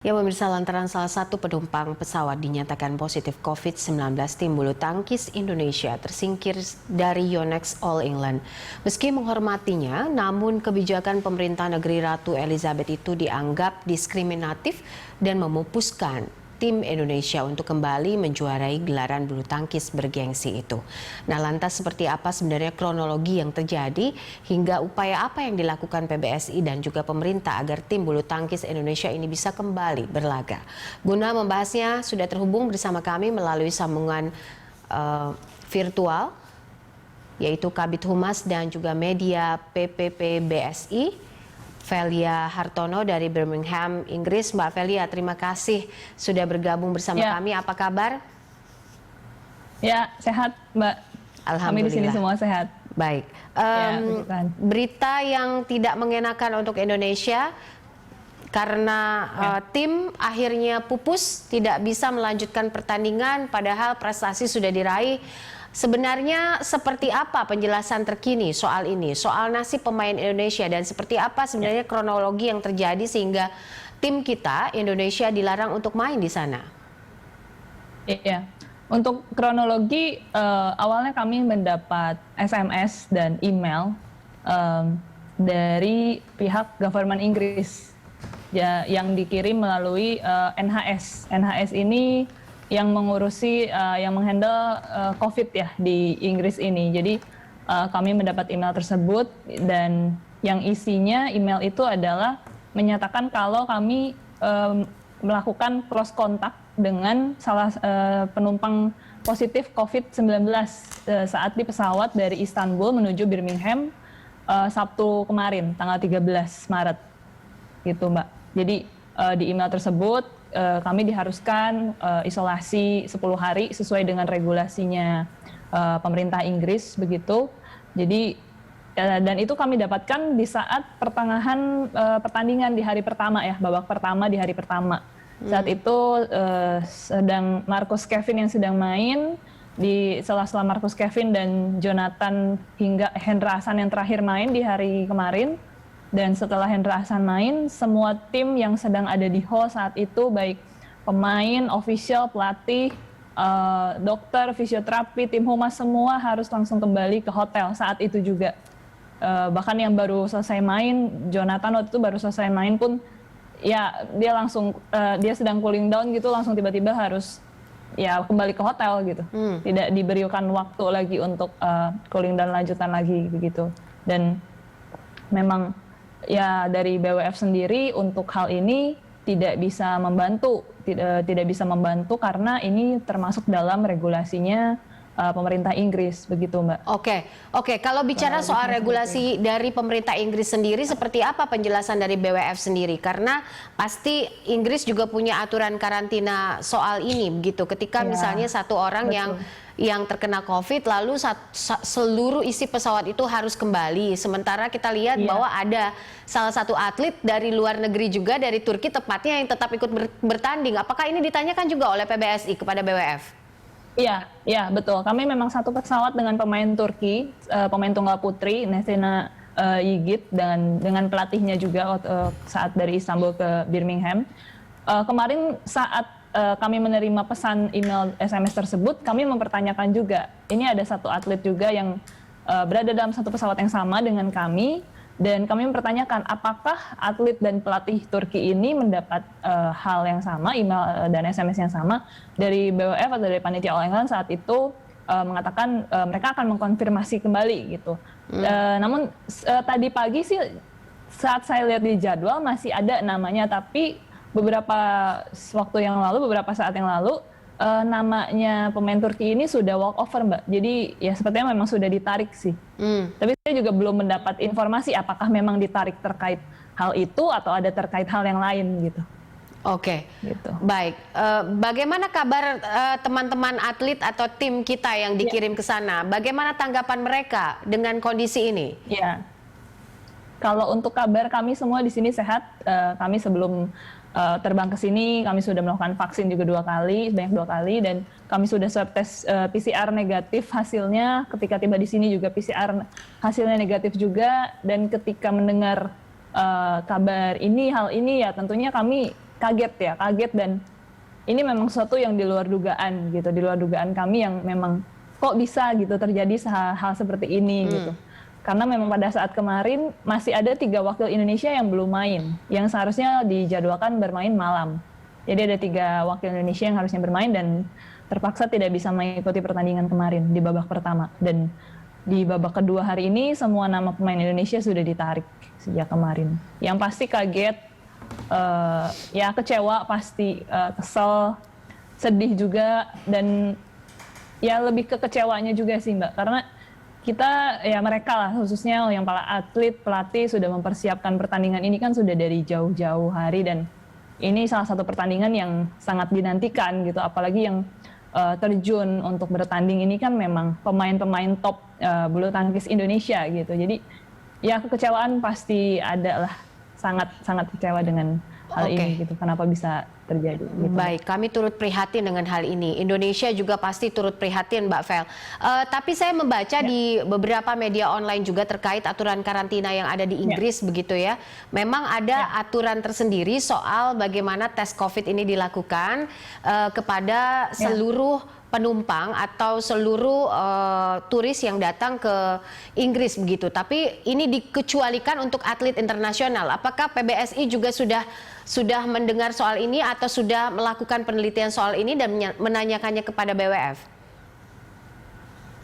Ya pemirsa, lantaran salah satu penumpang pesawat dinyatakan positif COVID-19, tim bulu tangkis Indonesia tersingkir dari Yonex All England. Meski menghormatinya, namun kebijakan pemerintah negeri Ratu Elizabeth itu dianggap diskriminatif dan memupuskan tim Indonesia untuk kembali menjuarai gelaran bulu tangkis bergengsi itu. Nah, lantas seperti apa sebenarnya kronologi yang terjadi hingga upaya apa yang dilakukan PBSI dan juga pemerintah agar tim bulu tangkis Indonesia ini bisa kembali berlaga. Guna membahasnya sudah terhubung bersama kami melalui sambungan virtual, yaitu Kabid Humas dan juga Media PPP BSI, Velia Hartono dari Birmingham, Inggris. Mbak Velia, terima kasih sudah bergabung bersama kami. Apa kabar? Ya, sehat, Mbak. Kami di sini semua sehat. Baik. Berita yang tidak mengenakan untuk Indonesia karena tim akhirnya pupus, tidak bisa melanjutkan pertandingan padahal prestasi sudah diraih. Sebenarnya seperti apa penjelasan terkini soal ini, soal nasib pemain Indonesia dan seperti apa sebenarnya kronologi yang terjadi sehingga tim kita Indonesia dilarang untuk main di sana? Iya, untuk kronologi awalnya kami mendapat SMS dan email dari pihak government Inggris ya, yang dikirim melalui NHS. NHS ini yang mengurusi, yang menghandle COVID ya di Inggris ini. Jadi kami mendapat email tersebut dan yang isinya email itu adalah menyatakan kalau kami melakukan cross kontak dengan salah penumpang positif COVID-19 saat di pesawat dari Istanbul menuju Birmingham Sabtu kemarin, tanggal 13 Maret. Gitu, Mbak. Jadi di email tersebut kami diharuskan isolasi 10 hari sesuai dengan regulasinya pemerintah Inggris begitu. Jadi dan itu kami dapatkan di saat pertengahan pertandingan di hari pertama ya, babak pertama di hari pertama. Saat itu sedang Marcus Kevin yang sedang main, di sela-sela Marcus Kevin dan Jonathan hingga Hendra Hasan yang terakhir main di hari kemarin. Dan setelah Hendra Hasan main, semua tim yang sedang ada di hall saat itu, baik pemain, official, pelatih, dokter, fisioterapi, tim humas, semua harus langsung kembali ke hotel saat itu juga. Bahkan yang baru selesai main, Jonathan waktu itu baru selesai main pun, ya dia langsung, dia sedang cooling down gitu, langsung tiba-tiba harus ya kembali ke hotel gitu. Tidak diberikan waktu lagi untuk cooling down lanjutan lagi begitu. Dan memang ya dari BWF sendiri untuk hal ini tidak bisa membantu karena ini termasuk dalam regulasinya pemerintah Inggris begitu, Mbak. Oke. Kalau bicara soal regulasi dari pemerintah Inggris sendiri, seperti apa penjelasan dari BWF sendiri? Karena pasti Inggris juga punya aturan karantina soal ini begitu. Ketika misalnya satu orang yang terkena COVID, lalu seluruh isi pesawat itu harus kembali. Sementara kita lihat bahwa ada salah satu atlet dari luar negeri juga, dari Turki tepatnya, yang tetap ikut bertanding. Apakah ini ditanyakan juga oleh PBSI kepada BWF? Iya, betul. Kami memang satu pesawat dengan pemain Turki, pemain tunggal putri, Nesina Yigit, dengan pelatihnya juga saat dari Istanbul ke Birmingham. Kemarin saat kami menerima pesan email SMS tersebut, kami mempertanyakan juga, ini ada satu atlet juga yang berada dalam satu pesawat yang sama dengan kami, dan kami mempertanyakan apakah atlet dan pelatih Turki ini mendapat hal yang sama, email dan SMS yang sama dari BWF atau dari panitia All England saat itu mengatakan mereka akan mengkonfirmasi kembali gitu. Namun tadi pagi sih saat saya lihat di jadwal masih ada namanya, tapi beberapa saat yang lalu namanya pemain Turki ini sudah walk over, Mbak. Jadi ya sepertinya memang sudah ditarik sih. Tapi saya juga belum mendapat informasi apakah memang ditarik terkait hal itu atau ada terkait hal yang lain gitu. Oke. Gitu. Baik. Bagaimana kabar teman-teman atlet atau tim kita yang dikirim ke sana? Bagaimana tanggapan mereka dengan kondisi ini? Ya. Kalau untuk kabar kami semua di sini sehat. Kami sebelum terbang ke sini, kami sudah melakukan vaksin juga sebanyak 2 kali, dan kami sudah swab tes PCR negatif hasilnya. Ketika tiba di sini juga PCR hasilnya negatif juga, dan ketika mendengar kabar ini, hal ini ya tentunya kami kaget dan ini memang sesuatu yang di luar dugaan gitu, di luar dugaan kami yang memang kok bisa gitu terjadi hal seperti ini gitu. Karena memang pada saat kemarin masih ada 3 wakil Indonesia yang belum main, yang seharusnya dijadwalkan bermain malam. Jadi ada 3 wakil Indonesia yang harusnya bermain dan terpaksa tidak bisa mengikuti pertandingan kemarin di babak pertama. Dan di babak kedua hari ini semua nama pemain Indonesia sudah ditarik sejak kemarin. Yang pasti kaget, ya kecewa pasti, kesel, sedih juga, dan ya lebih ke kecewanya juga sih Mbak, karena kita ya mereka lah khususnya yang para atlet, pelatih sudah mempersiapkan pertandingan ini kan sudah dari jauh-jauh hari, dan ini salah satu pertandingan yang sangat dinantikan gitu, apalagi yang terjun untuk bertanding ini kan memang pemain-pemain top bulu tangkis Indonesia gitu. Jadi ya kekecewaan pasti ada lah, sangat kecewa dengan hal ini gitu. Kenapa bisa terjadi? Gitu. Baik, kami turut prihatin dengan hal ini. Indonesia juga pasti turut prihatin, Mbak Vel. Tapi saya membaca di beberapa media online juga terkait aturan karantina yang ada di Inggris begitu ya. Memang ada aturan tersendiri soal bagaimana tes COVID ini dilakukan kepada seluruh penumpang atau seluruh turis yang datang ke Inggris begitu. Tapi ini dikecualikan untuk atlet internasional. Apakah PBSI juga sudah mendengar soal ini atau sudah melakukan penelitian soal ini dan menanyakannya kepada BWF?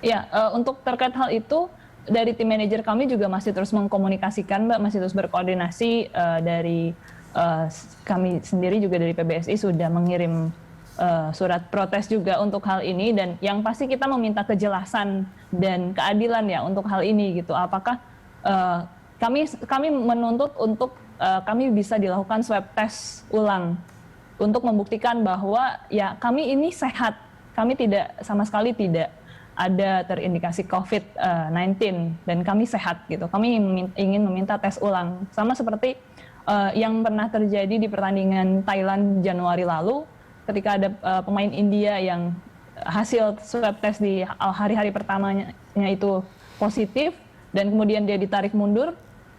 Ya, untuk terkait hal itu dari tim manajer kami juga masih terus mengkomunikasikan, Mbak, masih terus berkoordinasi. Dari kami sendiri juga dari PBSI sudah mengirim surat protes juga untuk hal ini, dan yang pasti kita meminta kejelasan dan keadilan ya untuk hal ini gitu. Apakah kami menuntut untuk kami bisa dilakukan swab test ulang untuk membuktikan bahwa ya kami ini sehat, kami tidak sama sekali tidak ada terindikasi COVID-19 dan kami sehat gitu. Kami ingin meminta tes ulang sama seperti yang pernah terjadi di pertandingan Thailand Januari lalu, ketika ada pemain India yang hasil swab test di hari-hari pertamanya itu positif dan kemudian dia ditarik mundur,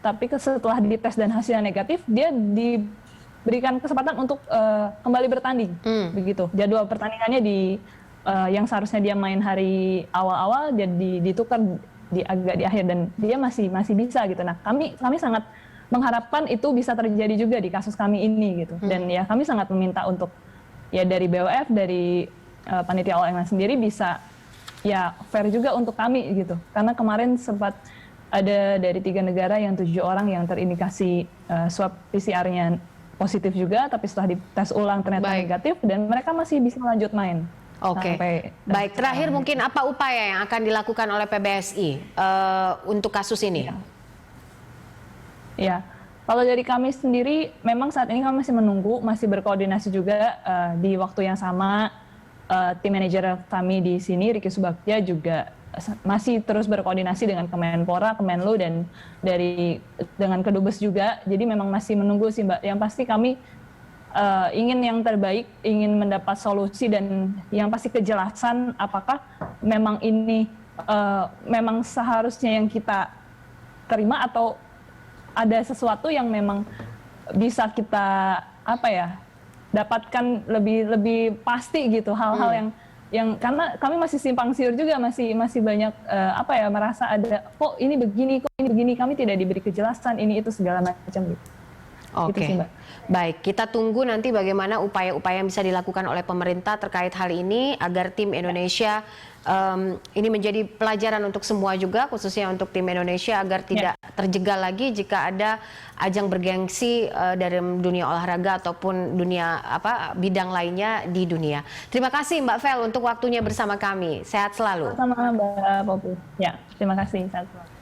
tapi setelah dites dan hasilnya negatif, dia diberikan kesempatan untuk kembali bertanding. Begitu. Jadwal pertandingannya yang seharusnya dia main hari awal-awal jadi ditukar agak di akhir, dan dia masih bisa gitu. Nah, kami sangat mengharapkan itu bisa terjadi juga di kasus kami ini gitu. Dan ya kami sangat meminta untuk ya dari BWF, dari panitia All England sendiri bisa ya fair juga untuk kami gitu. Karena kemarin sempat ada dari 3 negara yang 7 orang yang terindikasi swab PCR-nya positif juga, tapi setelah dites ulang ternyata negatif dan mereka masih bisa lanjut main. Baik, terakhir mungkin apa upaya yang akan dilakukan oleh PBSI untuk kasus ini? Ya. Kalau dari kami sendiri, memang saat ini kami masih menunggu, masih berkoordinasi juga di waktu yang sama. Tim manajer kami di sini, Ricky Subagja, juga masih terus berkoordinasi dengan Kemenpora, Kemenlu, dan dengan Kedubes juga. Jadi memang masih menunggu sih Mbak. Yang pasti kami ingin yang terbaik, ingin mendapat solusi, dan yang pasti kejelasan apakah memang ini memang seharusnya yang kita terima atau ada sesuatu yang memang bisa kita dapatkan lebih pasti gitu, hal-hal yang karena kami masih simpang siur juga, masih banyak merasa ada kok ini begini, kami tidak diberi kejelasan ini itu segala macam gitu. Gitu sih, Mbak. Baik, kita tunggu nanti bagaimana upaya-upaya yang bisa dilakukan oleh pemerintah terkait hal ini agar tim Indonesia ini menjadi pelajaran untuk semua juga, khususnya untuk tim Indonesia agar tidak terjegal lagi jika ada ajang bergengsi dari dunia olahraga ataupun dunia bidang lainnya di dunia. Terima kasih Mbak Vel untuk waktunya bersama kami. Sehat selalu. Sama-sama Mbak Popi. Ya, terima kasih. Sehat selalu.